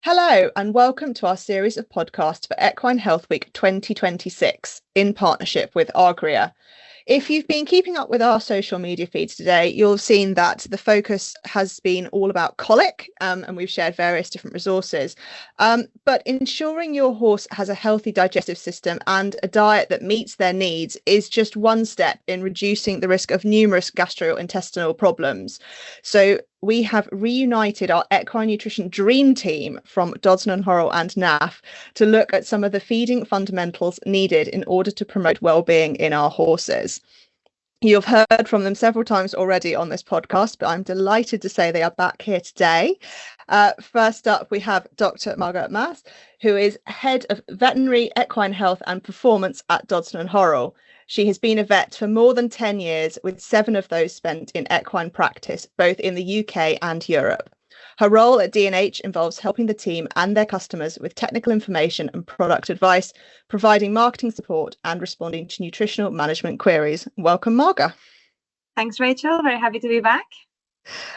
Hello, and welcome to our series of podcasts for Equine Health Week 2026 in partnership with Agria. If you've been keeping up with our social media feeds today, you'll have seen that the focus has been all about colic, and we've shared various different resources. But ensuring your horse has a healthy digestive system and a diet that meets their needs is just one step in reducing the risk of numerous gastrointestinal problems. So we have reunited our equine nutrition dream team from Dodson and Horrell and NAF to look at some of the feeding fundamentals needed in order to promote well-being in our horses. You've heard from them several times already on this podcast, but I'm delighted to say they are back here today. First up, we have Dr Marga Mas, who is Head of Veterinary, Equine Health and Performance at Dodson and Horrell. She has been a vet for more than 10 years, with 7 of those spent in equine practice, both in the UK and Europe. Her role at D&H involves helping the team and their customers with technical information and product advice, providing marketing support and responding to nutritional management queries. Welcome, Marga. Thanks, Rachel. Very happy to be back.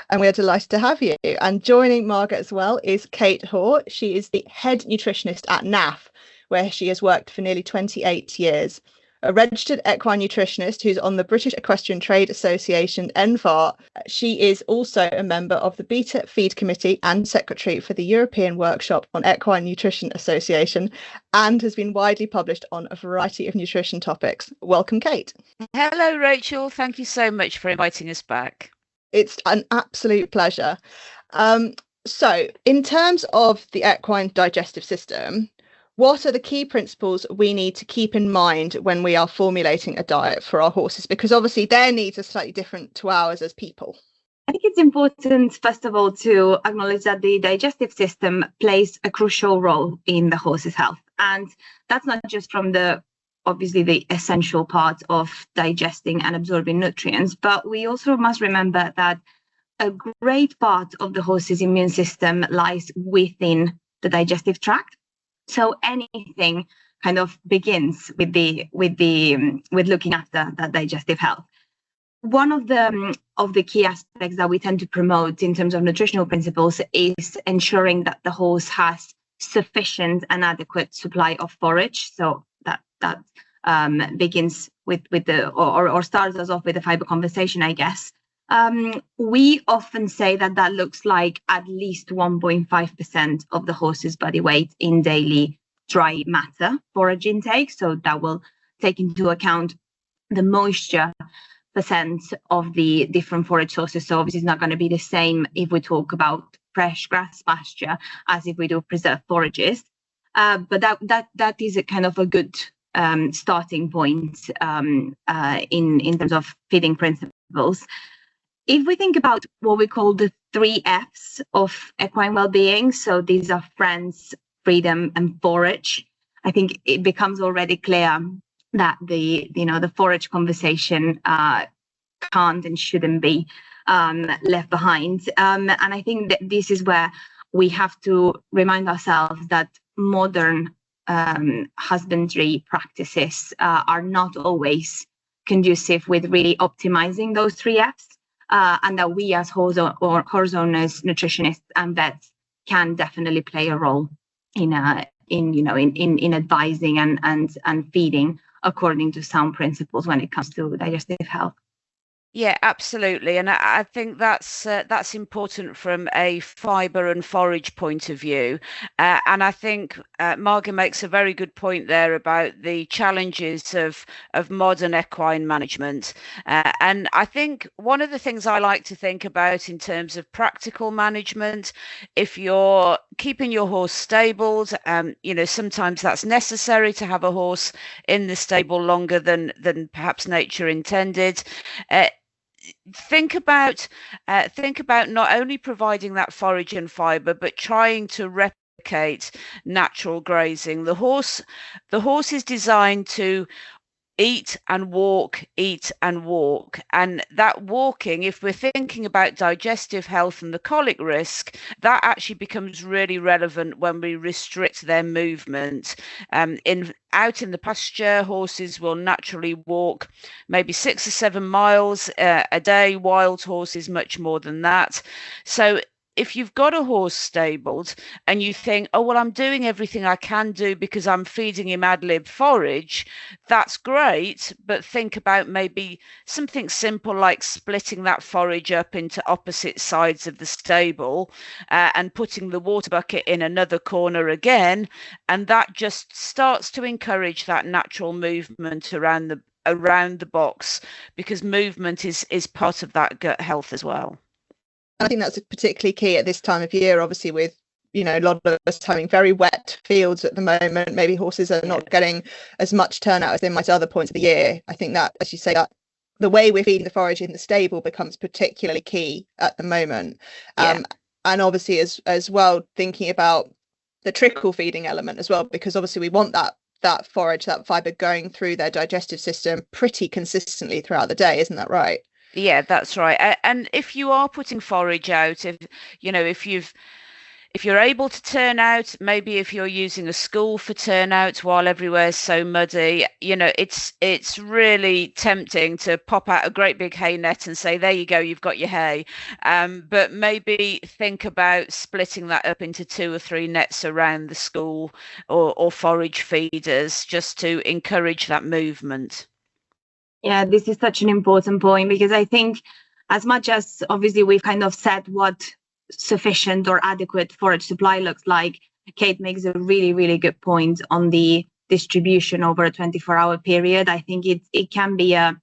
And we're delighted to have you. And joining Marga as well is Kate Hore. She is the head nutritionist at NAF, where she has worked for nearly 28 years. A registered equine nutritionist who's on the British Equestrian Trade Association, NFAR. She is also a member of the Beta Feed Committee and secretary for the European Workshop on Equine Nutrition Association, and has been widely published on a variety of nutrition topics. Welcome, Kate. Hello, Rachel. Thank you so much for inviting us back. It's an absolute pleasure. So in terms of the equine digestive system, what are the key principles we need to keep in mind when we are formulating a diet for our horses? Because obviously their needs are slightly different to ours as people. I think it's important, first of all, to acknowledge that the digestive system plays a crucial role in the horse's health. And that's not just from obviously the essential part of digesting and absorbing nutrients, but we also must remember that a great part of the horse's immune system lies within the digestive tract. So anything kind of begins with looking after that digestive health. One of the key aspects that we tend to promote in terms of nutritional principles is ensuring that the horse has sufficient and adequate supply of forage. So that begins with or starts us off with the fiber conversation, I guess. We often say that looks like at least 1.5% of the horse's body weight in daily dry matter forage intake. So that will take into account the moisture percent of the different forage sources. So obviously it's not going to be the same if we talk about fresh grass pasture as if we do preserved forages. But that is a kind of a good starting point in terms of feeding principles. If we think about what we call the 3 F's of equine well-being, so these are friends, freedom, and forage, I think it becomes already clear that the forage conversation can't and shouldn't be left behind. And I think that this is where we have to remind ourselves that modern husbandry practices are not always conducive with really optimizing those 3 F's. And that we as horse owners, nutritionists, and vets can definitely play a role in advising and feeding according to sound principles when it comes to digestive health. Yeah, absolutely. And I think that's important from a fibre and forage point of view. And I think Marga makes a very good point there about the challenges of modern equine management. And I think one of the things I like to think about in terms of practical management, if you're keeping your horse stabled, sometimes that's necessary to have a horse in the stable longer than perhaps nature intended. Think about not only providing that forage and fibre, but trying to replicate natural grazing. The horse is designed to eat and walk, and that walking, if we're thinking about digestive health and the colic risk, that actually becomes really relevant when we restrict their movement. Out in the pasture, horses will naturally walk maybe 6 or 7 miles a day, wild horses much more than that. So if you've got a horse stabled and you think, oh, well, I'm doing everything I can do because I'm feeding him ad lib forage, that's great. But think about maybe something simple like splitting that forage up into opposite sides of the stable and putting the water bucket in another corner again. And that just starts to encourage that natural movement around the box, because movement is part of that gut health as well. I think that's particularly key at this time of year, obviously, with, you know, a lot of us having very wet fields at the moment. Maybe horses are not getting as much turnout as they might at other points of the year. I think that, as you say, that the way we're feeding the forage in the stable becomes particularly key at the moment. And obviously as well, thinking about the trickle feeding element as well, because obviously we want that forage, that fibre going through their digestive system pretty consistently throughout the day. Isn't that right? Yeah, that's right. And if you are putting forage out, if you're able to turn out, maybe if you're using a school for turnout while everywhere's so muddy, you know, it's really tempting to pop out a great big hay net and say, there you go, you've got your hay. But maybe think about splitting that up into 2 or 3 nets around the school or forage feeders, just to encourage that movement. Yeah, this is such an important point, because I think as much as obviously we've kind of said what sufficient or adequate forage supply looks like, Kate makes a really, really good point on the distribution over a 24-hour period. I think it can be a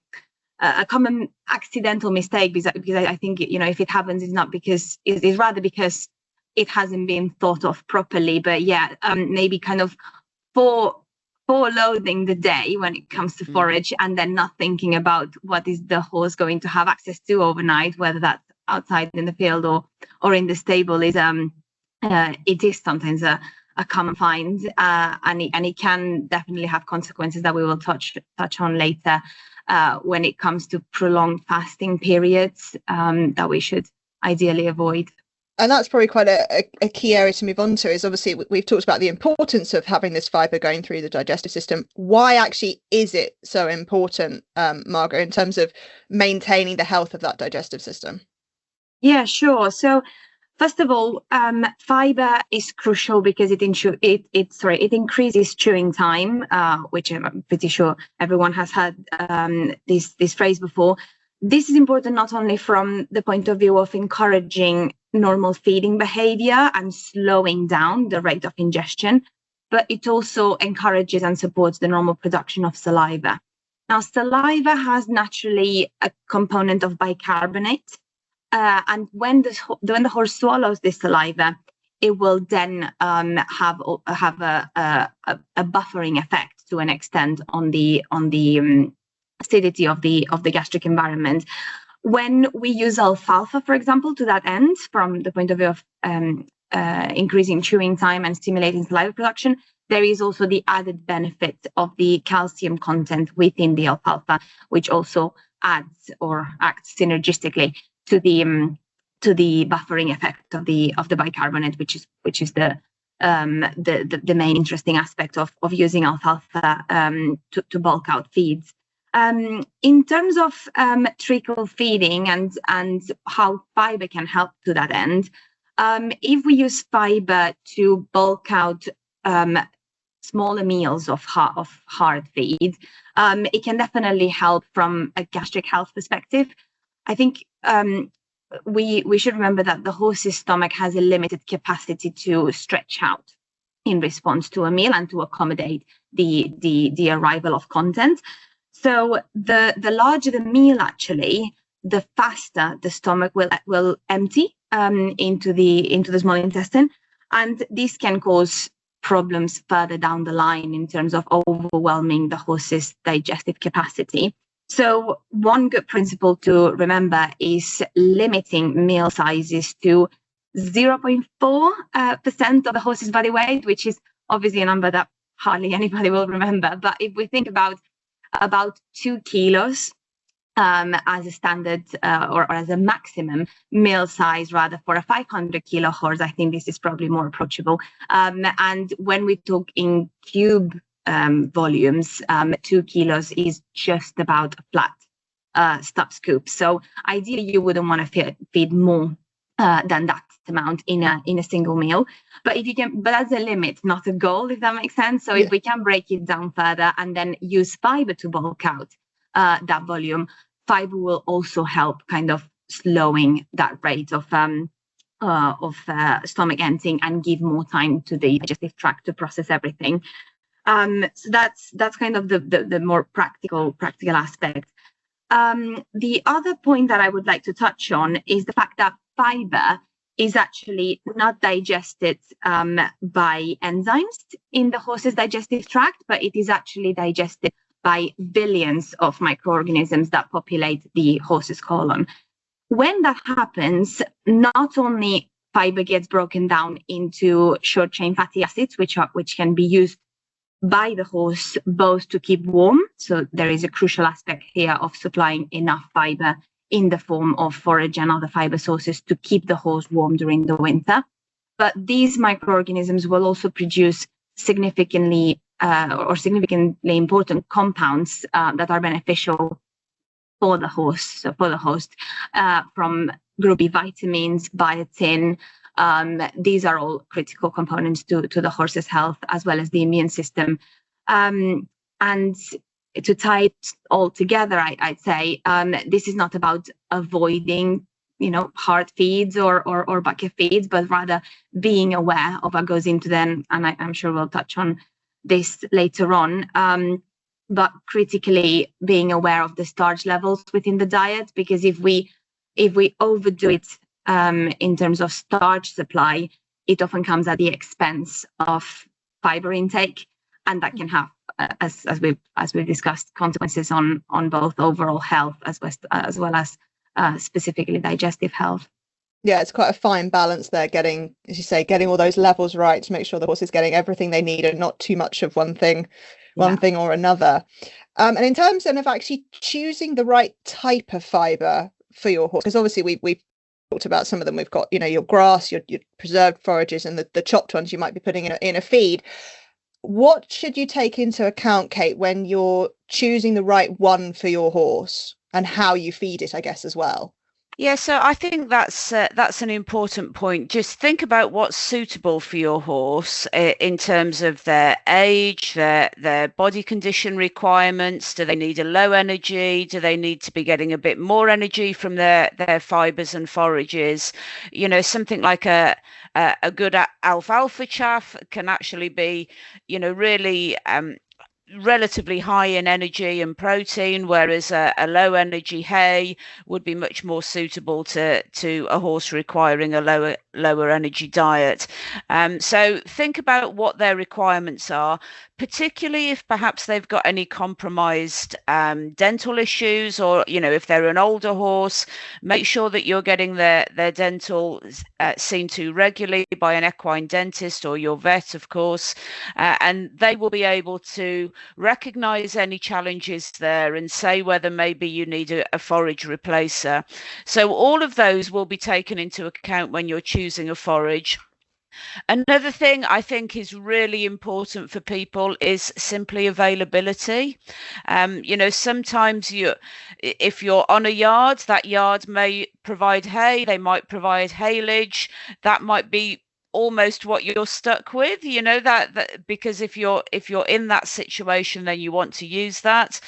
common accidental mistake, because I think, you know, if it happens, it's not because it's rather because it hasn't been thought of properly. But yeah, maybe kind of loading the day when it comes to forage, and then not thinking about what is the horse going to have access to overnight, whether that's outside in the field or in the stable, is it is sometimes a common find, and it can definitely have consequences that we will touch on later when it comes to prolonged fasting periods that we should ideally avoid. And that's probably quite a key area to move on to, is obviously we've talked about the importance of having this fibre going through the digestive system. Why actually is it so important, Marga, in terms of maintaining the health of that digestive system? Yeah, sure. So first of all, fibre is crucial because it increases chewing time, which I'm pretty sure everyone has heard this phrase before. This is important not only from the point of view of encouraging normal feeding behavior and slowing down the rate of ingestion, but it also encourages and supports the normal production of saliva. Now, saliva has naturally a component of bicarbonate, and when the horse swallows this saliva, it will then have a buffering effect to an extent on the acidity of the gastric environment. When we use alfalfa, for example, to that end, from the point of view of increasing chewing time and stimulating saliva production, there is also the added benefit of the calcium content within the alfalfa, which also adds or acts synergistically to the buffering effect of the bicarbonate, which is the main interesting aspect of using alfalfa to bulk out feeds. In terms of trickle feeding and how fibre can help to that end, if we use fibre to bulk out smaller meals of hard feed, it can definitely help from a gastric health perspective. I think we should remember that the horse's stomach has a limited capacity to stretch out in response to a meal and to accommodate the arrival of content. So the larger the meal, actually, the faster the stomach will empty into the small intestine, and this can cause problems further down the line in terms of overwhelming the horse's digestive capacity. So one good principle to remember is limiting meal sizes to 0.4% of the horse's body weight, which is obviously a number that hardly anybody will remember. But if we think about 2 kilos as a standard or as a maximum meal size, rather, for a 500 kilo horse, I think this is probably more approachable. And when we talk in cube volumes, 2 kilos is just about a flat stub scoop. So ideally, you wouldn't want to feed more than that amount in a single meal. But if you can, but that's a limit, not a goal, if that makes sense. So if we can break it down further and then use fiber to bulk out that volume, fiber will also help kind of slowing that rate of stomach emptying and give more time to the digestive tract to process everything. So that's kind of the more practical aspect. The other point that I would like to touch on is the fact that fiber is actually not digested by enzymes in the horse's digestive tract, but it is actually digested by billions of microorganisms that populate the horse's colon. When that happens, not only fiber gets broken down into short-chain fatty acids, which can be used by the horse both to keep warm. So there is a crucial aspect here of supplying enough fiber in the form of forage and other fiber sources to keep the horse warm during the winter. But these microorganisms will also produce significantly important compounds that are beneficial for the horse, so for the host, from group B vitamins, biotin. These are all critical components to the horse's health, as well as the immune system. And to tie it all together, I'd say this is not about avoiding, hard feeds or bucket feeds, but rather being aware of what goes into them. And I'm sure we'll touch on this later on. But critically being aware of the starch levels within the diet, because if we overdo it in terms of starch supply, it often comes at the expense of fiber intake, and that can have, as we've discussed, consequences on both overall health as well as specifically digestive health. Yeah, it's quite a fine balance there, getting, as you say, getting all those levels right to make sure the horse is getting everything they need and not too much of one thing or another. And in terms of actually choosing the right type of fiber for your horse, because obviously we've talked about some of them. We've got, your grass, your preserved forages, and the chopped ones you might be putting in a feed. What should you take into account, Kate, when you're choosing the right one for your horse, and how you feed it, I guess, as well? Yeah, so I think that's an important point. Just think about what's suitable for your horse in terms of their age, their body condition requirements. Do they need a low energy? Do they need to be getting a bit more energy from their fibers and forages? Something like a good alfalfa chaff can actually be, really relatively high in energy and protein, whereas a low energy hay would be much more suitable to a horse requiring a lower energy diet. So think about what their requirements are, particularly if perhaps they've got any compromised dental issues, or if they're an older horse, make sure that you're getting their dental seen to regularly by an equine dentist or your vet, of course, and they will be able to recognize any challenges there and say whether maybe you need a forage replacer. So all of those will be taken into account when you're choosing a forage. Another thing I think is really important for people is simply availability. Sometimes if you're on a yard, that yard may provide hay, they might provide haylage, that might be almost what you're stuck with, that because if you're in that situation, then you want to use that,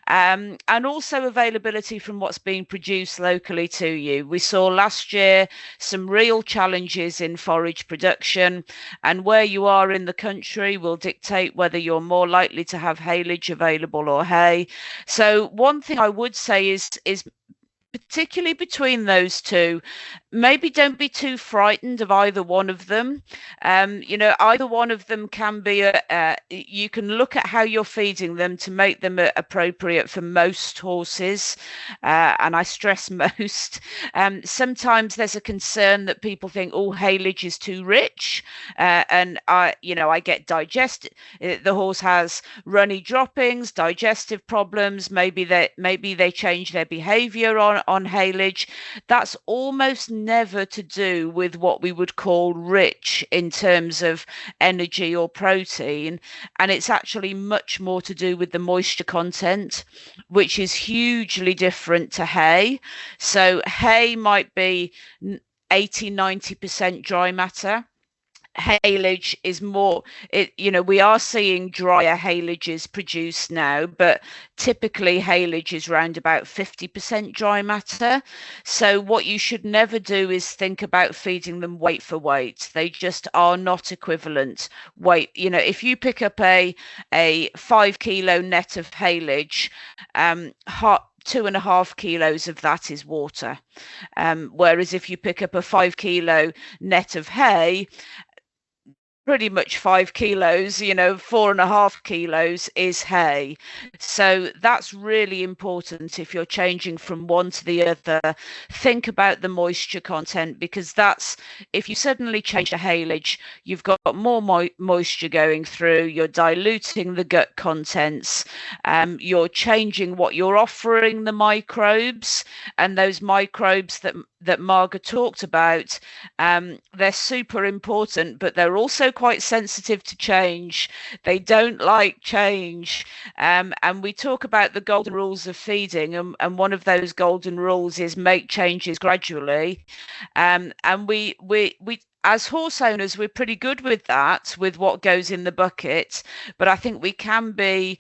and also availability from what's being produced locally to you. We saw last year some real challenges in forage production, and where you are in the country will dictate whether you're more likely to have haylage available or hay. So one thing I would say is particularly between those two, maybe don't be too frightened of either one of them. Either one of them can be you can look at how you're feeding them to make them appropriate for most horses, and I stress most. Sometimes there's a concern that people think, haylage is too rich, and I get the horse has runny droppings, digestive problems, maybe they change their behavior on haylage. That's almost never to do with what we would call rich in terms of energy or protein, and it's actually much more to do with the moisture content, which is hugely different to hay. So hay might be 80-90% dry matter. Haylage is more, we are seeing drier haylages produced now, but typically haylage is around about 50% dry matter. So what you should never do is think about feeding them weight for weight. They just are not equivalent weight. If you pick up a 5 kilo net of haylage, 2.5 kilos of that is water. Whereas if you pick up a 5 kilo net of hay, pretty much 5 kilos, 4.5 kilos is hay. So that's really important. If you're changing from one to the other, think about the moisture content, because if you suddenly change to haylage, you've got more moisture going through, you're diluting the gut contents, you're changing what you're offering the microbes, and those microbes that Marga talked about, they're super important, but they're also quite sensitive to change. They don't like change. And we talk about the golden rules of feeding, and one of those golden rules is make changes gradually. And we as horse owners, we're pretty good with that, with what goes in the bucket, but I think we can be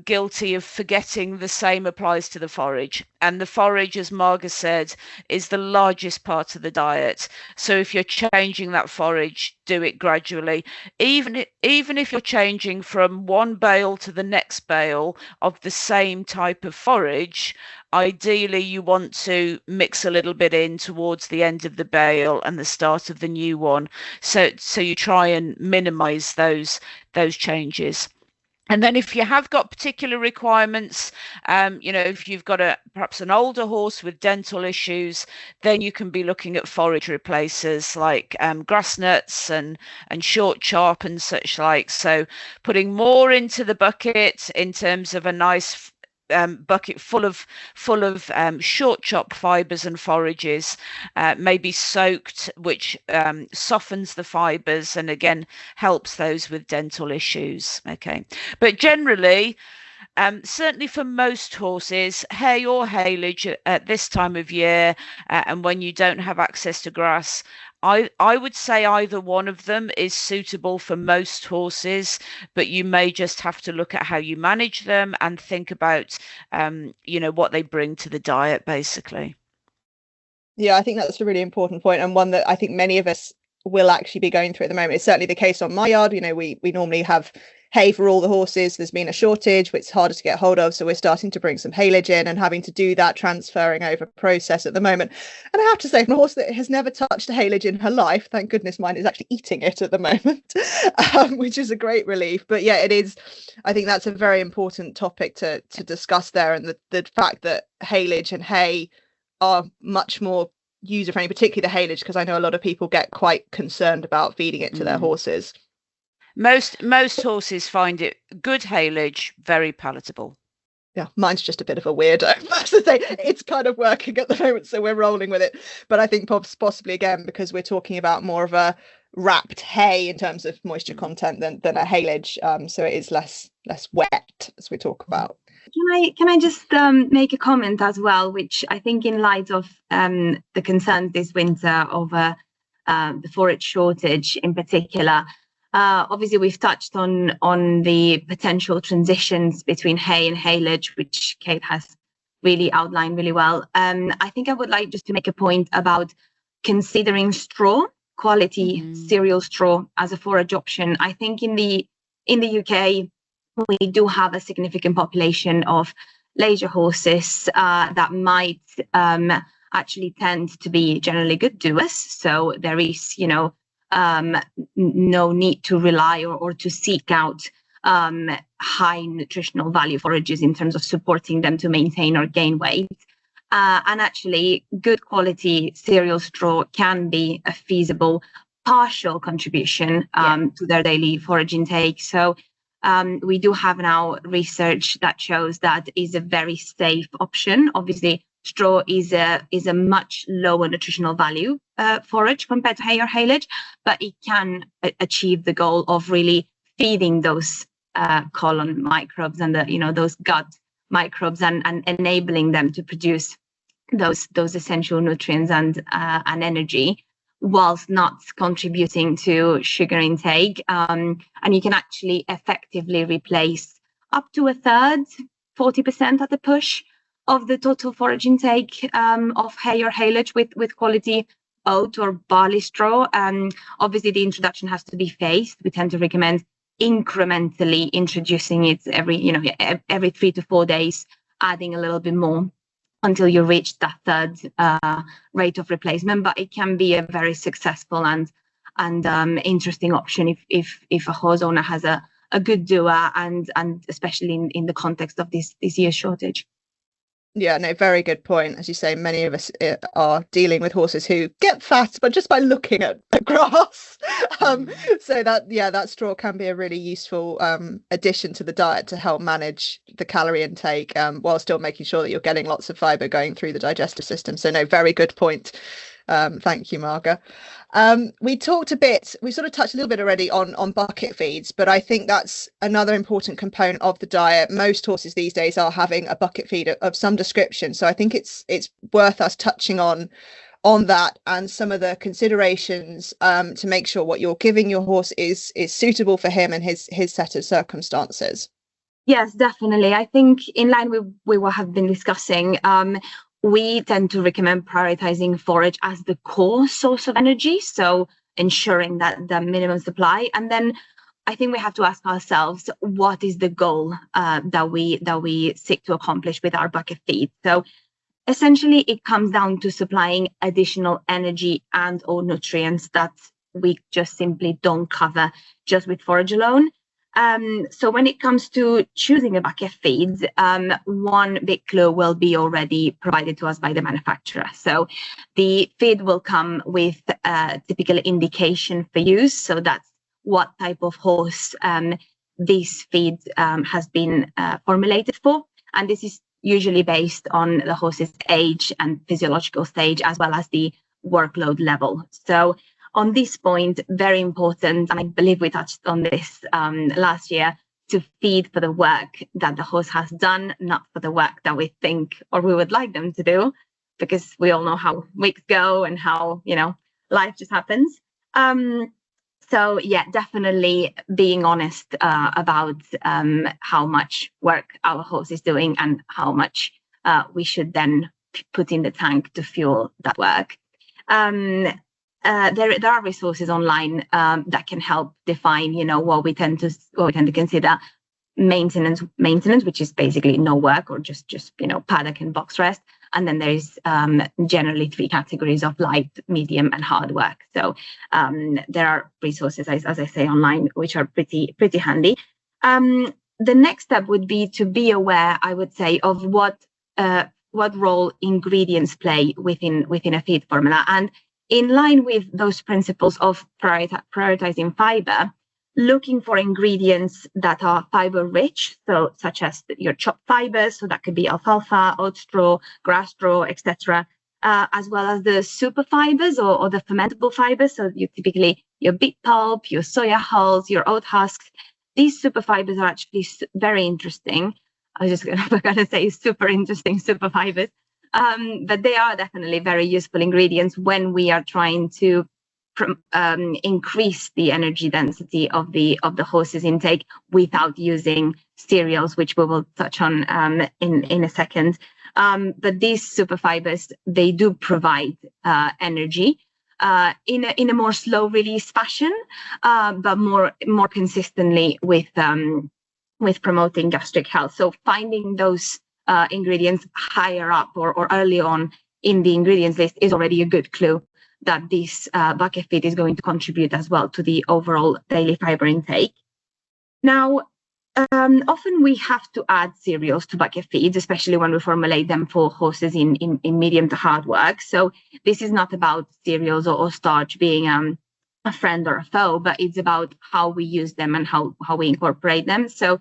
guilty of forgetting the same applies to the forage. And the forage, as Marga said, is the largest part of the diet. So if you're changing that forage, do it gradually. Even if you're changing from one bale to the next bale of the same type of forage, ideally you want to mix a little bit in towards the end of the bale and the start of the new one. So you try and minimize those changes. And then if you have got particular requirements, if you've got perhaps an older horse with dental issues, then you can be looking at forage replacers like grass nuts and short chop and such like. So putting more into the bucket in terms of a nice bucket full of short chop fibers and forages, maybe soaked, which softens the fibers and again helps those with dental issues. Okay, but generally, certainly for most horses, hay or haylage at this time of year, and when you don't have access to grass, I would say either one of them is suitable for most horses, but you may just have to look at how you manage them and think about, what they bring to the diet, basically. Yeah, I think that's a really important point, and one that I think many of us will actually be going through at the moment. It's certainly the case on my yard. We normally have hay for all the horses. There's been a shortage, which is harder to get hold of, so we're starting to bring some haylage in and having to do that transferring over process at the moment. And I have to say, from a horse that has never touched a haylage in her life, thank goodness mine is actually eating it at the moment, which is a great relief. But yeah, it is. I think that's a very important topic to discuss there, and the fact that haylage and hay are much more user friendly, particularly the haylage, because I know a lot of people get quite concerned about feeding it to their horses. Most horses find it good haylage very palatable. Yeah, mine's just a bit of a weirdo. That's the thing. It's kind of working at the moment, so we're rolling with it. But I think possibly again because we're talking about more of a wrapped hay in terms of moisture content than a haylage, so it is less wet as we talk about. Can I just make a comment as well, which I think in light of the concerns this winter over the forage shortage in particular, obviously we've touched on the potential transitions between hay and haylage, which Kate has really outlined really well. I think I would like just to make a point about considering straw, quality cereal straw as a forage option. I think in the UK, we do have a significant population of leisure horses that might actually tend to be generally good doers. So there is, no need to rely or to seek out high nutritional value forages in terms of supporting them to maintain or gain weight. And actually, good quality cereal straw can be a feasible partial contribution to their daily forage intake. So we do have now research that shows that is a very safe option. Obviously, straw is a much lower nutritional value forage compared to hay or haylage, but it can achieve the goal of really feeding those colon microbes and those gut microbes and enabling them to produce those essential nutrients and energy, whilst not contributing to sugar intake. And you can actually effectively replace up to a third, 40% at the push, of the total forage intake of hay or haylage with quality oat or barley straw. Obviously, the introduction has to be phased. We tend to recommend incrementally introducing it every 3 to 4 days, adding a little bit more until you reach that third rate of replacement. But it can be a very successful and interesting option if a horse owner has a good doer, and especially in the context of this year's shortage. Yeah, no, very good point. As you say, many of us are dealing with horses who get fat, but just by looking at grass. So that straw can be a really useful addition to the diet to help manage the calorie intake while still making sure that you're getting lots of fibre going through the digestive system. So no, very good point. Thank you, Marga. We sort of touched a little bit already on bucket feeds, but I think that's another important component of the diet. Most horses these days are having a bucket feed of some description. So I think it's worth us touching on that and some of the considerations to make sure what you're giving your horse is suitable for him and his set of circumstances. Yes, definitely. I think in line with what have been discussing, we tend to recommend prioritizing forage as the core source of energy, so ensuring that the minimum supply. And then I think we have to ask ourselves, what is the goal that we seek to accomplish with our bucket feed? So essentially, it comes down to supplying additional energy and or nutrients that we just simply don't cover just with forage alone. So when it comes to choosing a bucket feed, one big clue will be already provided to us by the manufacturer. So the feed will come with a typical indication for use. So that's what type of horse this feed has been formulated for. And this is usually based on the horse's age and physiological stage, as well as the workload level. So on this point, very important, and I believe we touched on this last year, to feed for the work that the horse has done, not for the work that we think or we would like them to do, because we all know how weeks go and how, life just happens. So yeah, definitely being honest about how much work our horse is doing and how much we should then put in the tank to fuel that work. There are resources online that can help define, what we tend to consider maintenance, which is basically no work or just paddock and box rest. And then there is generally 3 categories of light, medium, and hard work. So there are resources, as I say, online, which are pretty handy. The next step would be to be aware, I would say, of what role ingredients play within a feed formula. And in line with those principles of prioritizing fiber, looking for ingredients that are fiber rich, so such as your chopped fibers, so that could be alfalfa, oat straw, grass straw, etc., as well as the super fibers or the fermentable fibers, so typically your beet pulp, your soya hulls, your oat husks. These super fibers are actually very interesting. I was just going to say super interesting super fibers. But they are definitely very useful ingredients when we are trying to increase the energy density of the horse's intake without using cereals, which we will touch on in a second. But these super fibers, they do provide energy in a more slow release fashion, but more consistently with promoting gastric health. So finding those ingredients higher up or early on in the ingredients list is already a good clue that this bucket feed is going to contribute as well to the overall daily fiber intake. Now, often we have to add cereals to bucket feeds, especially when we formulate them for horses in medium to hard work. So this is not about cereals or starch being a friend or a foe, but it's about how we use them and how we incorporate them. So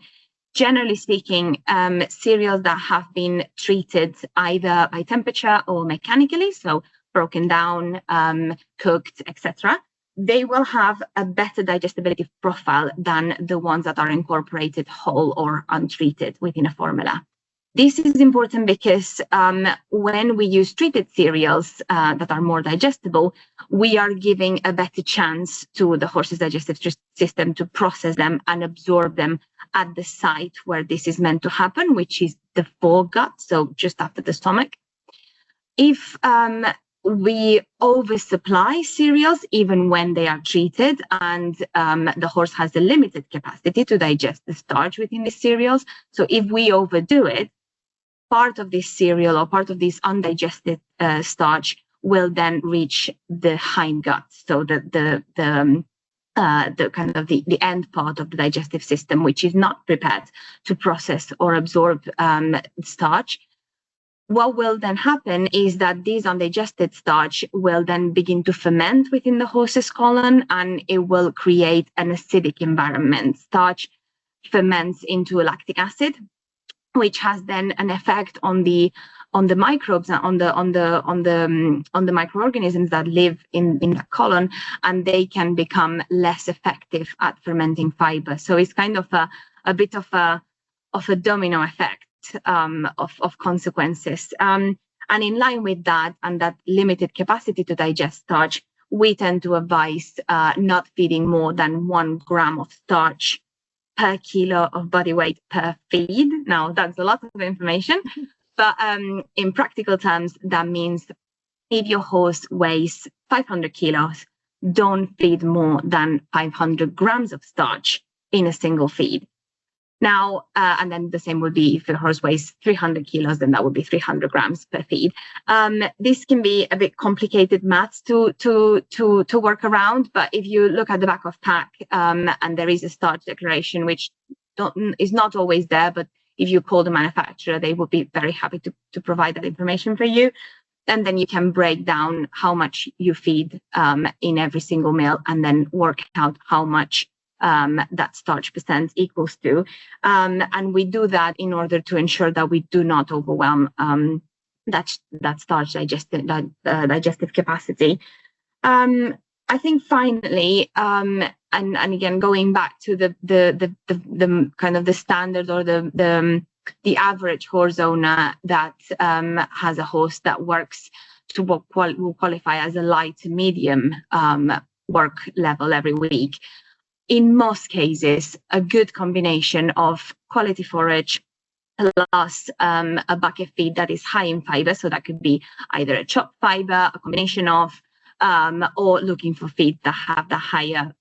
generally speaking, cereals that have been treated either by temperature or mechanically, so broken down, cooked, etc., they will have a better digestibility profile than the ones that are incorporated whole or untreated within a formula. This is important because when we use treated cereals that are more digestible, we are giving a better chance to the horse's digestive system to process them and absorb them at the site where this is meant to happen, which is the foregut, so just after the stomach. If we oversupply cereals, even when they are treated, and the horse has a limited capacity to digest the starch within the cereals, so if we overdo it, part of this cereal or part of this undigested starch will then reach the hindgut, so the kind of the end part of the digestive system, which is not prepared to process or absorb starch. What will then happen is that this undigested starch will then begin to ferment within the horse's colon, and it will create an acidic environment. Starch ferments into lactic acid, which has then an effect on the microbes, on the microorganisms that live in the colon, and they can become less effective at fermenting fiber. So it's kind of a bit of a domino effect of consequences. And in line with that and that limited capacity to digest starch, we tend to advise not feeding more than 1 gram of starch per kilo of body weight per feed. Now, that's a lot of information, but in practical terms, that means if your horse weighs 500 kilos, don't feed more than 500 grams of starch in a single feed. Now, and then the same would be if the horse weighs 300 kilos, then that would be 300 grams per feed. This can be a bit complicated maths to work around, but if you look at the back of pack, and there is a starch declaration, which is not always there, but if you call the manufacturer, they would be very happy to provide that information for you. And then you can break down how much you feed in every single meal, and then work out how much that starch percent equals to, and we do that in order to ensure that we do not overwhelm that starch digestive capacity. I think finally, and again going back to the kind of the standard or the average horse owner that has a horse that works to what will qualify as a light to medium work level every week. In most cases, a good combination of quality forage plus a bucket feed that is high in fiber, so that could be either a chopped fiber, a combination of, or looking for feed that have the higher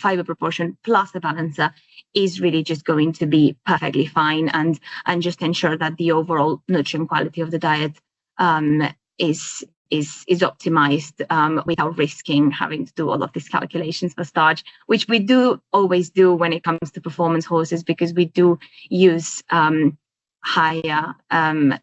fiber proportion plus a balancer, is really just going to be perfectly fine, and just ensure that the overall nutrient quality of the diet is optimized without risking having to do all of these calculations for starch, which we do always do when it comes to performance horses, because we do use higher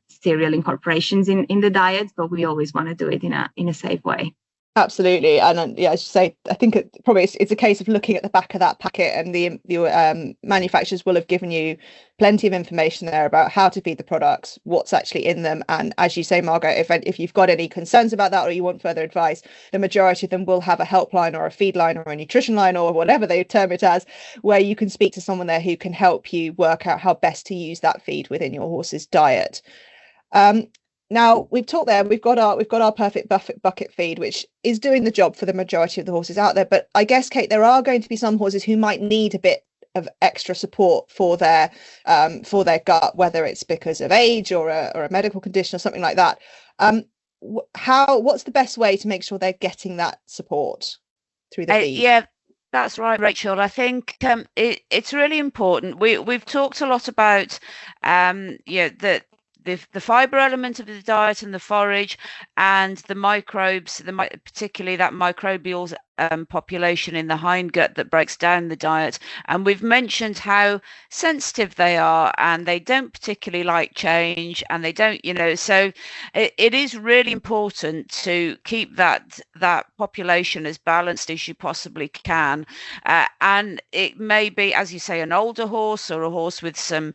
cereal incorporations in the diet, but we always want to do it in a safe way. Absolutely. And yeah, as you say, I think it's a case of looking at the back of that packet, and the manufacturers will have given you plenty of information there about how to feed the products, what's actually in them. And as you say, Marga, if you've got any concerns about that or you want further advice, the majority of them will have a helpline or a feed line or a nutrition line or whatever they term it as, where you can speak to someone there who can help you work out how best to use that feed within your horse's diet. Now, we've talked there, we've got our perfect bucket feed, which is doing the job for the majority of the horses out there. But I guess, Kate, there are going to be some horses who might need a bit of extra support for their gut, whether it's because of age or a medical condition or something like that. What's the best way to make sure they're getting that support through the feed? Yeah. That's right, Rachel. I think it's really important. We've talked a lot about the fiber element of the diet and the forage and the microbes, particularly that microbial population in the hindgut that breaks down the diet. And we've mentioned how sensitive they are, and they don't particularly like change, and they don't, so it is really important to keep that population as balanced as you possibly can. And it may be, as you say, an older horse or a horse with some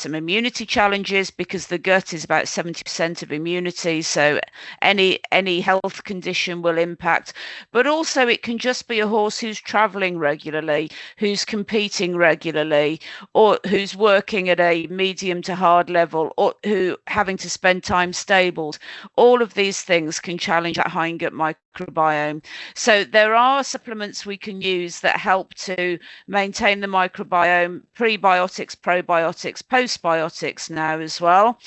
immunity challenges, because the gut is about 70% of immunity. So any health condition will impact. but also it can just be a horse who's traveling regularly, who's competing regularly, or who's working at a medium to hard level, or who having to spend time stabled. All of these things can challenge that hindgut microbiome. So there are supplements we can use that help to maintain the microbiome, prebiotics, probiotics, postbiotics now as well.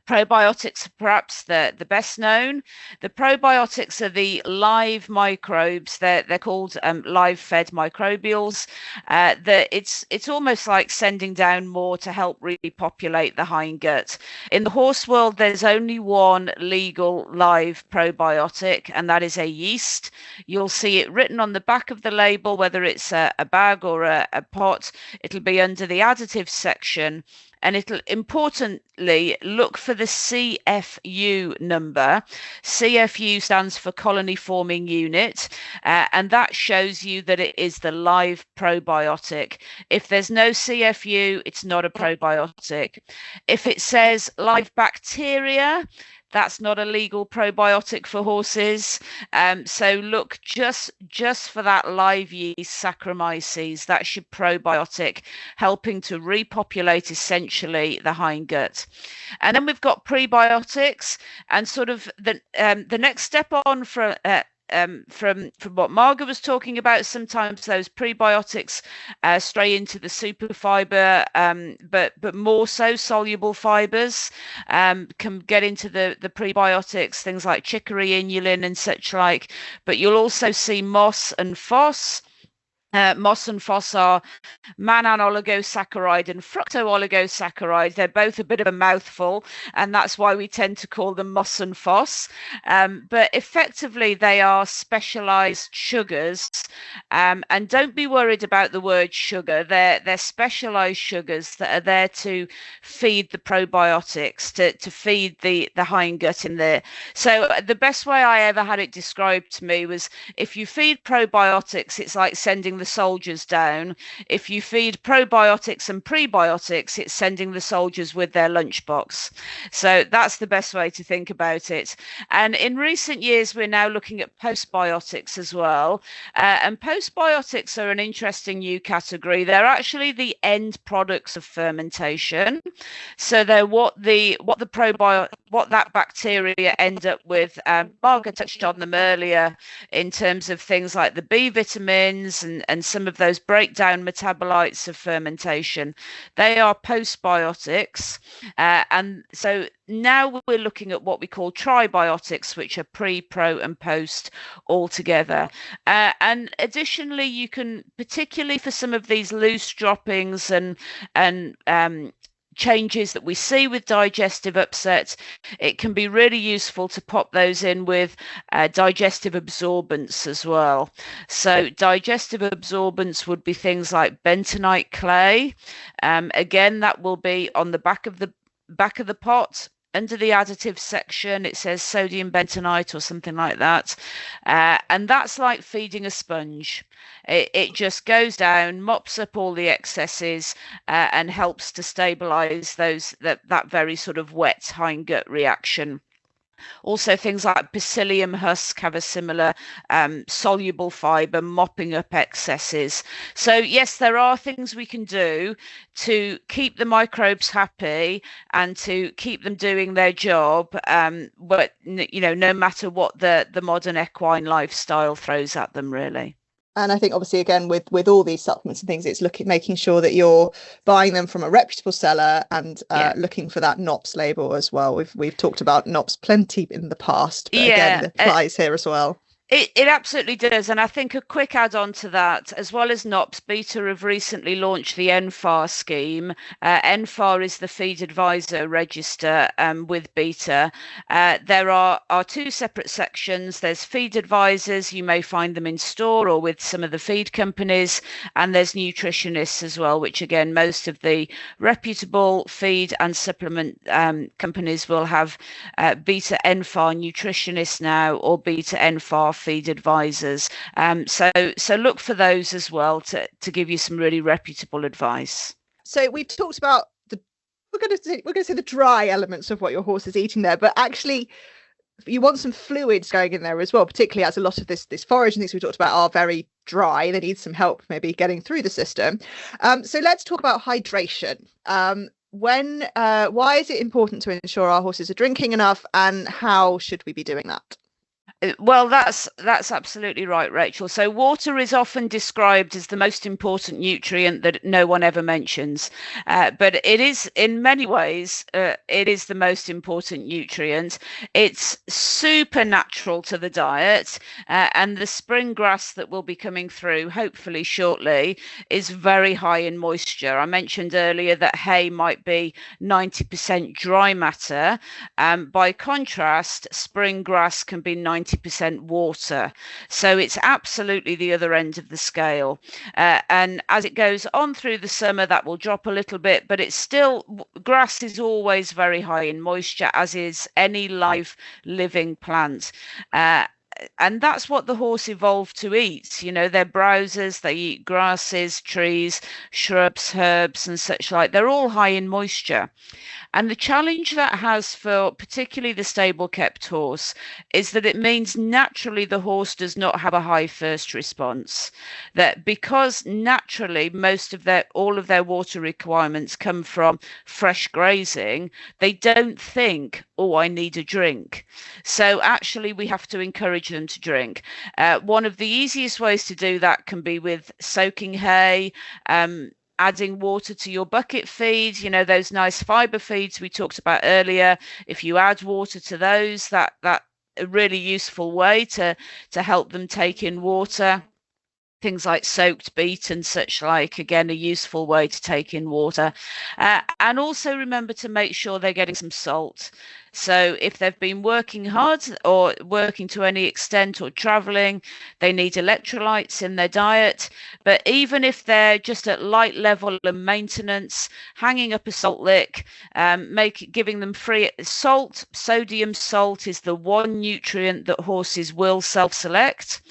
Probiotics are perhaps the best known. The probiotics are the live microbes. They're called live fed microbials. It's almost like sending down more to help repopulate the hindgut. In the horse world, there's only one legal live probiotic, and that is a yeast. You'll see it written on the back of the label, whether it's a bag or a pot. It'll be under the additives section. And it'll importantly look for the CFU number. CFU stands for colony forming unit, and that shows you that it is the live probiotic. If there's no CFU, it's not a probiotic. If it says live bacteria, that's not a legal probiotic for horses. So look just for that live yeast Saccharomyces. That's your probiotic, helping to repopulate essentially the hindgut. And then we've got prebiotics, and sort of the next step on from what Marga was talking about. Sometimes those prebiotics stray into the super fiber, but more so soluble fibers can get into the prebiotics, things like chicory, inulin, and such like. But you'll also see moss and phos. Moss and phos are mannan oligosaccharide and fructo-oligosaccharide. They're both a bit of a mouthful, and that's why we tend to call them moss and phos. But effectively, they are specialized sugars. And don't be worried about the word sugar. They're specialized sugars that are there to feed the probiotics, to feed the hindgut in there. So the best way I ever had it described to me was, if you feed probiotics, it's like sending the soldiers down. If you feed probiotics and prebiotics, it's sending the soldiers with their lunchbox. So that's the best way to think about it. And in recent years, we're now looking at postbiotics as well. And postbiotics are an interesting new category. They're actually the end products of fermentation. So they're what that bacteria end up with. Marga touched on them earlier in terms of things like the B vitamins and some of those breakdown metabolites of fermentation. They are postbiotics. And so now we're looking at what we call tribiotics, which are pre, pro, and post all together. And additionally, you can, particularly for some of these loose droppings and changes that we see with digestive upset, it can be really useful to pop those in with digestive absorbents as well. So digestive absorbents would be things like bentonite clay. Again, that will be on the back of the pot. Under the additives section, it says sodium bentonite or something like that. And that's like feeding a sponge. It just goes down, mops up all the excesses, and helps to stabilize that very sort of wet hindgut reaction. Also, things like psyllium husk have a similar soluble fiber, mopping up excesses. So yes, there are things we can do to keep the microbes happy and to keep them doing their job, but no matter what the modern equine lifestyle throws at them, really. And I think obviously, again, with all these supplements and things, it's making sure that you're buying them from a reputable seller and looking for that NOPS label as well. We've talked about NOPS plenty in the past, but again, it applies here as well. It absolutely does. And I think a quick add-on to that, as well as NOPS, Beta have recently launched the NFAR scheme. NFAR is the Feed Advisor register with Beta. There are two separate sections. There's Feed Advisors. You may find them in store or with some of the feed companies. And there's nutritionists as well, which again, most of the reputable feed and supplement companies will have Beta NFAR nutritionists now, or Beta NFAR feed advisors. So look for those as well to give you some really reputable advice. So we've talked about we're going to say the dry elements of what your horse is eating there, but actually you want some fluids going in there as well, particularly as a lot of this forage and things we talked about are very dry. They need some help maybe getting through the system. So let's talk about hydration. Why is it important to ensure our horses are drinking enough, and how should we be doing that? Well, that's absolutely right, Rachel. So water is often described as the most important nutrient that no one ever mentions, but it is in many ways it is the most important nutrient. It's super natural to the diet, and the spring grass that will be coming through hopefully shortly is very high in moisture. I mentioned earlier that hay might be 90% dry matter. By contrast, spring grass can be 90% water, so it's absolutely the other end of the scale, and as it goes on through the summer that will drop a little bit, but it's still, grass is always very high in moisture, as is any live living plant. And that's what the horse evolved to eat. You know, they're browsers, they eat grasses, trees, shrubs, herbs, and such like. They're all high in moisture. And the challenge that has for particularly the stable kept horse is that it means naturally the horse does not have a high first response. That because naturally all of their water requirements come from fresh grazing, they don't think, oh, I need a drink. So actually we have to encourage them to drink. One of the easiest ways to do that can be with soaking hay, adding water to your bucket feed, you know, those nice fiber feeds we talked about earlier. If you add water to those, that a really useful way to help them take in water. Things like soaked beet and such like, again, a useful way to take in water. And also remember to make sure they're getting some salt. So if they've been working hard or working to any extent or traveling, they need electrolytes in their diet. But even if they're just at light level of maintenance, hanging up a salt lick, giving them free salt. Sodium salt is the one nutrient that horses will self-select.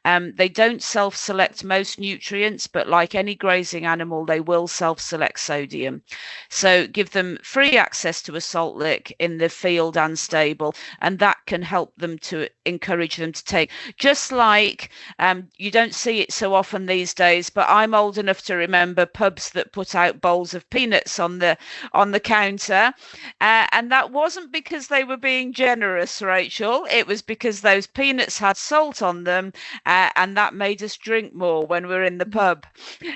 They don't self-select most nutrients, but like any grazing animal, they will self-select sodium. So give them free access to a salt lick in the field and stable, and that can help them to encourage them to take. Just like you don't see it so often these days, but I'm old enough to remember pubs that put out bowls of peanuts on the counter, and that wasn't because they were being generous, Rachel. It was because those peanuts had salt on them, and that made us drink more when we're in the pub.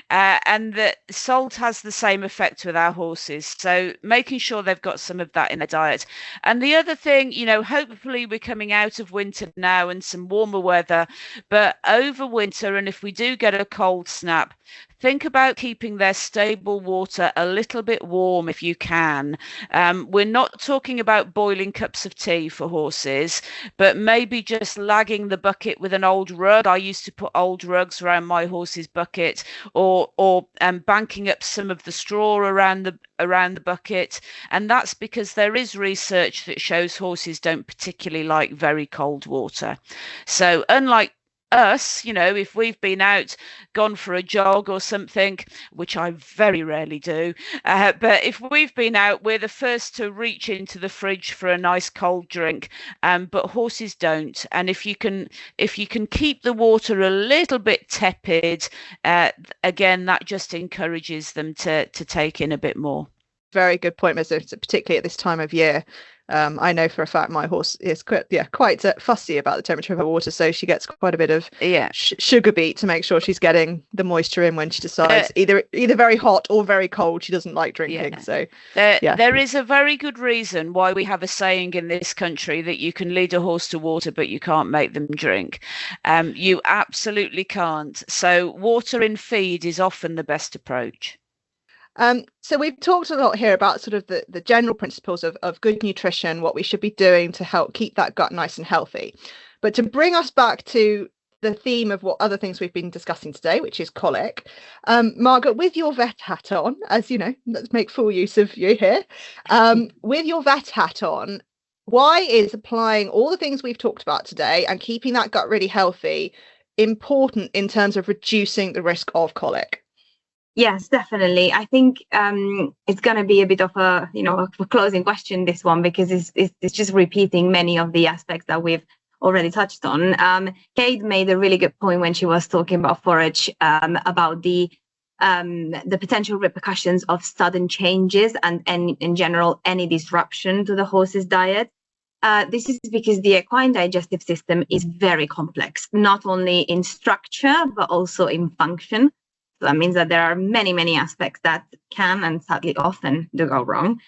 And the salt has the same effect with our horses, so making sure they've got some of that in their diet. And the other thing, you know, hopefully we're coming out of winter now and some warmer weather, but over winter, and if we do get a cold snap, think about keeping their stable water a little bit warm if you can. We're not talking about boiling cups of tea for horses, but maybe just lagging the bucket with an old rug. I used to put old rugs around my horse's bucket, or banking up some of the straw around the bucket. And that's because there is research that shows horses don't particularly like very cold water. So unlike us, you know, if we've been out, gone for a jog or something, which I very rarely do, but if we've been out, we're the first to reach into the fridge for a nice cold drink, but horses don't. And if you can keep the water a little bit tepid, again, that just encourages them to take in a bit more. Very good point, particularly at this time of year. I know for a fact my horse is quite fussy about the temperature of her water, so she gets quite a bit of sugar beet to make sure she's getting the moisture in when she decides either very hot or very cold she doesn't like drinking. So there is a very good reason why we have a saying in this country that you can lead a horse to water but you can't make them drink. You absolutely can't. So water in feed is often the best approach. So we've talked a lot here about sort of the general principles of good nutrition, what we should be doing to help keep that gut nice and healthy. But to bring us back to the theme of what other things we've been discussing today, which is colic, Margaret, with your vet hat on, as you know, let's make full use of you here. With your vet hat on, why is applying all the things we've talked about today and keeping that gut really healthy important in terms of reducing the risk of colic? Yes, definitely. I think it's going to be a bit of a closing question, this one, because it's just repeating many of the aspects that we've already touched on. Kate made a really good point when she was talking about forage, about the potential repercussions of sudden changes and in general any disruption to the horse's diet. This is because the equine digestive system is very complex, not only in structure but also in function. So that means that there are many aspects that can and sadly often do go wrong.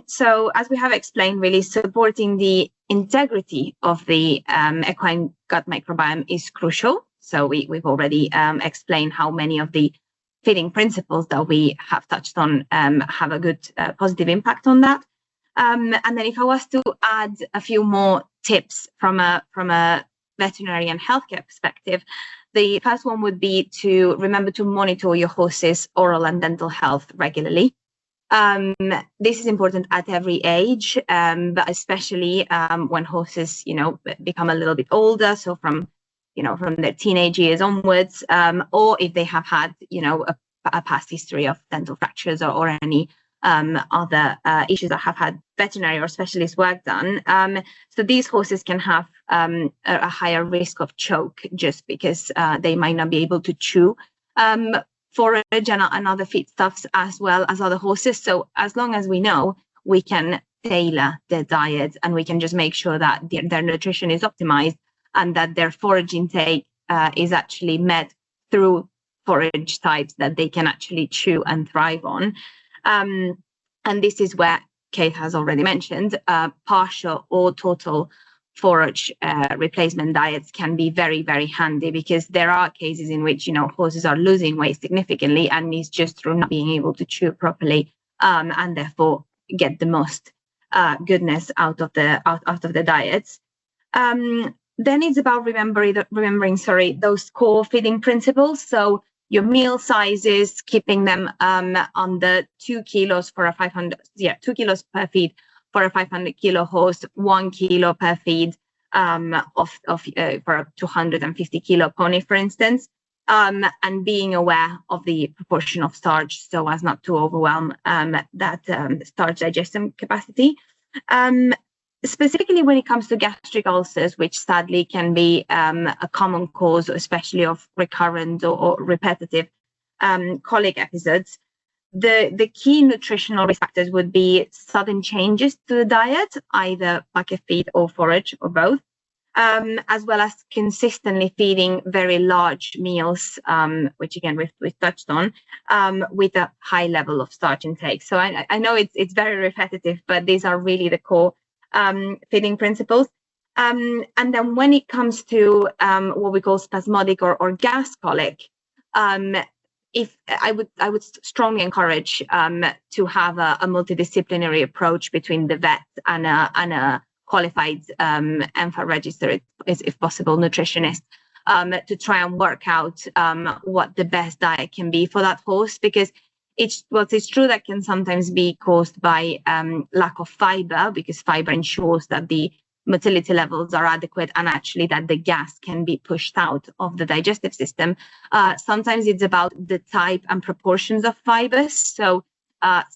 So as we have explained, really supporting the integrity of the equine gut microbiome is crucial. So we've already explained how many of the feeding principles that we have touched on have a good positive impact on that. And then if I was to add a few more tips from a veterinary and healthcare perspective, the first one would be to remember to monitor your horse's oral and dental health regularly. This is important at every age, but especially when horses, become a little bit older. So from their teenage years onwards, or if they have had, a past history of dental fractures or any other issues that have had veterinary or specialist work done. So these horses can have a higher risk of choke just because they might not be able to chew forage and other feedstuffs as well as other horses. So as long as we know, we can tailor their diet and we can just make sure that their nutrition is optimized and that their forage intake is actually met through forage types that they can actually chew and thrive on. And this is where Kate has already mentioned, partial or total forage replacement diets can be very, very handy, because there are cases in which, horses are losing weight significantly and it's just through not being able to chew properly and therefore get the most goodness out of the diets. Then it's about remembering those core feeding principles. So your meal sizes, keeping them under 2 kilos for a 2 kilos per feed for a 500 kilo horse, 1 kilo per feed for a 250 kilo pony, for instance, and being aware of the proportion of starch so as not to overwhelm that starch digestion capacity. Specifically when it comes to gastric ulcers, which sadly can be a common cause, especially of recurrent or repetitive colic episodes, the key nutritional risk factors would be sudden changes to the diet, either bucket feed or forage or both, as well as consistently feeding very large meals, which again we've touched on, with a high level of starch intake. So I know it's very repetitive, but these are really the core feeding principles. And then when it comes to what we call spasmodic or gas colic, if I would strongly encourage to have a multidisciplinary approach between the vet and a qualified ENFA registered, if possible, nutritionist, to try and work out what the best diet can be for that horse, because it's true that can sometimes be caused by lack of fiber, because fiber ensures that the motility levels are adequate and actually that the gas can be pushed out of the digestive system. Sometimes it's about the type and proportions of fibers. So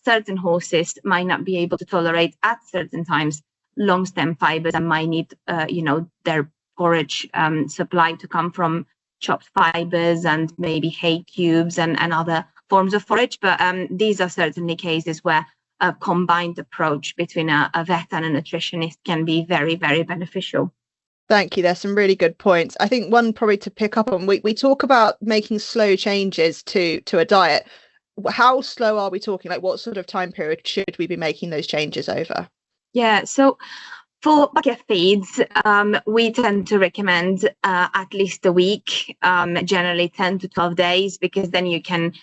certain horses might not be able to tolerate at certain times long stem fibers and might need their forage supply to come from chopped fibers and maybe hay cubes and other forms of forage. But these are certainly cases where a combined approach between a vet and a nutritionist can be very, very beneficial. Thank you. There's some really good points. I think one probably to pick up on, we talk about making slow changes to a diet. How slow are we talking? Like what sort of time period should we be making those changes over? Yeah, so for bucket feeds, we tend to recommend at least a week, generally 10 to 12 days, because then you can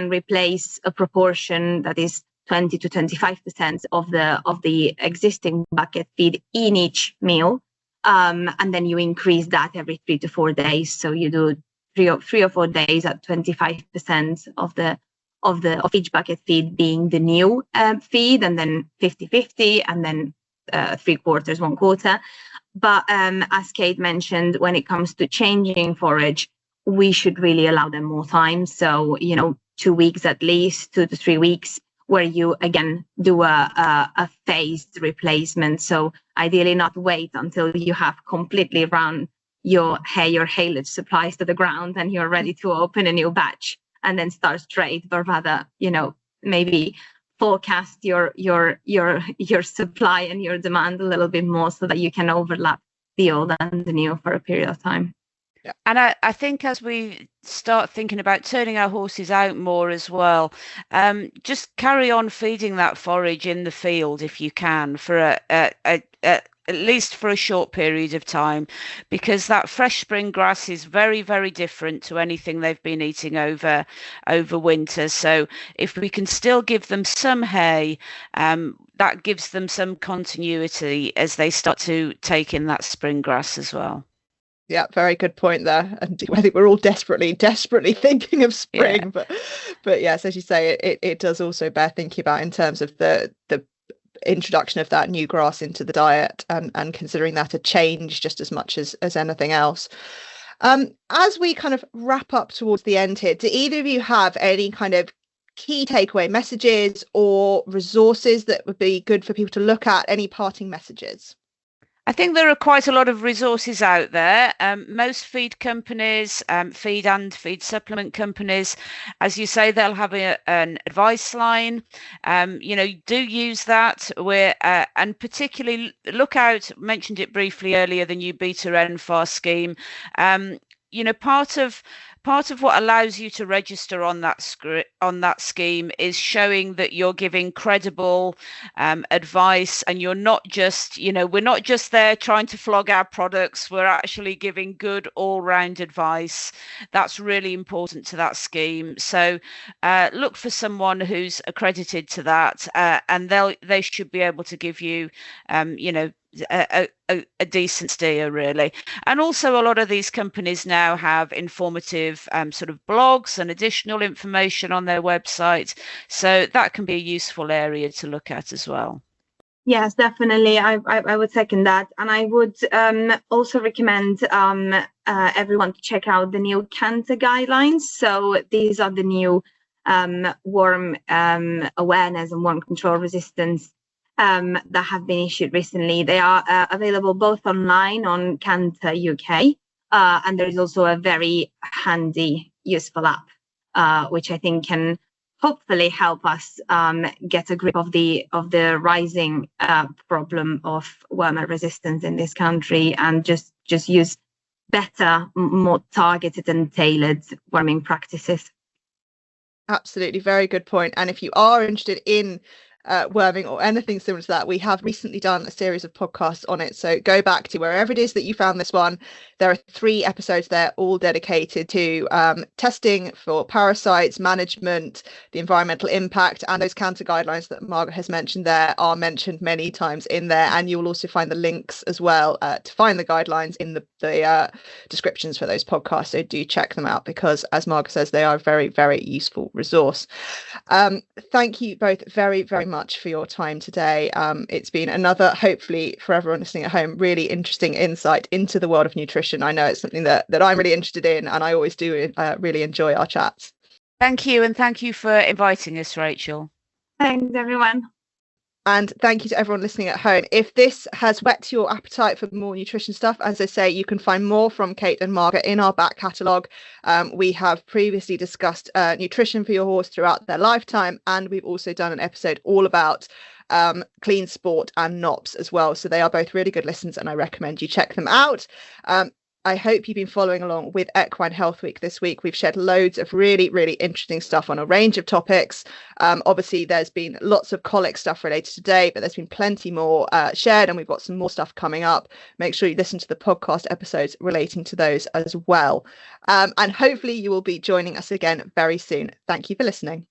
replace a proportion that is 20 to 25% of the existing bucket feed in each meal, and then you increase that every 3 to 4 days. So you do 3 or 4 days at 25% of each bucket feed being the new feed, and then 50-50, and then 3/4, 1/4. But as Kate mentioned, when it comes to changing forage, we should really allow them more time. So 2 weeks at least, 2 to 3 weeks, where you again do a phased replacement. So ideally not wait until you have completely run your haylage supplies to the ground and you're ready to open a new batch and then start straight, but rather, maybe forecast your supply and your demand a little bit more so that you can overlap the old and the new for a period of time. Yeah. And I think as we start thinking about turning our horses out more as well, just carry on feeding that forage in the field if you can for at least for a short period of time, because that fresh spring grass is very, very different to anything they've been eating over winter. So if we can still give them some hay, that gives them some continuity as they start to take in that spring grass as well. Yeah, very good point there. And I think we're all desperately thinking of spring, yeah. But yes, as you say, it does also bear thinking about in terms of the introduction of that new grass into the diet and considering that a change just as much as anything else. As we kind of wrap up towards the end here, do either of you have any kind of key takeaway messages or resources that would be good for people to look at? Any parting messages? I think there are quite a lot of resources out there. Most feed companies, feed and feed supplement companies, as you say, they'll have an advice line. Do use that. And particularly look out, mentioned it briefly earlier, the new Beta NFAR scheme. Part of what allows you to register on that scheme is showing that you're giving credible advice, and you're not just, we're not just there trying to flog our products. We're actually giving good all-round advice. That's really important to that scheme. So look for someone who's accredited to that, and they should be able to give you, a decent steer, really. And also a lot of these companies now have informative sort of blogs and additional information on their website, so that can be a useful area to look at as well. Yes, definitely. I would second that, and I would also recommend everyone to check out the new Canter guidelines. So these are the new worm awareness and worm control resistance that have been issued recently. They are available both online on Canter UK, and there is also a very handy, useful app, which I think can hopefully help us get a grip of the rising problem of worm resistance in this country, and just use better, more targeted and tailored worming practices. Absolutely, very good point. And if you are interested in worming or anything similar to that, we have recently done a series of podcasts on it, so go back to wherever it is that you found this one. There are 3 episodes there, all dedicated to testing for parasites, management, the environmental impact, and those Canter guidelines that Marga has mentioned there are mentioned many times in there. And you will also find the links as well to find the guidelines in the descriptions for those podcasts, so do check them out, because as Marga says, they are a very, very useful resource. Thank you both very, very much for your time today. It's been another, hopefully for everyone listening at home, really interesting insight into the world of nutrition. I know it's something that I'm really interested in, and I always do really enjoy our chats. Thank you, and thank you for inviting us, Rachel. Thanks, everyone. And thank you to everyone listening at home. If this has whet your appetite for more nutrition stuff, as I say, you can find more from Kate and Marga in our back catalogue. We have previously discussed nutrition for your horse throughout their lifetime, and we've also done an episode all about clean sport and NOPs as well. So they are both really good listens, and I recommend you check them out. I hope you've been following along with Equine Health Week this week. We've shared loads of really, really interesting stuff on a range of topics. Obviously, there's been lots of colic stuff related today, but there's been plenty more shared, and we've got some more stuff coming up. Make sure you listen to the podcast episodes relating to those as well. And hopefully you will be joining us again very soon. Thank you for listening.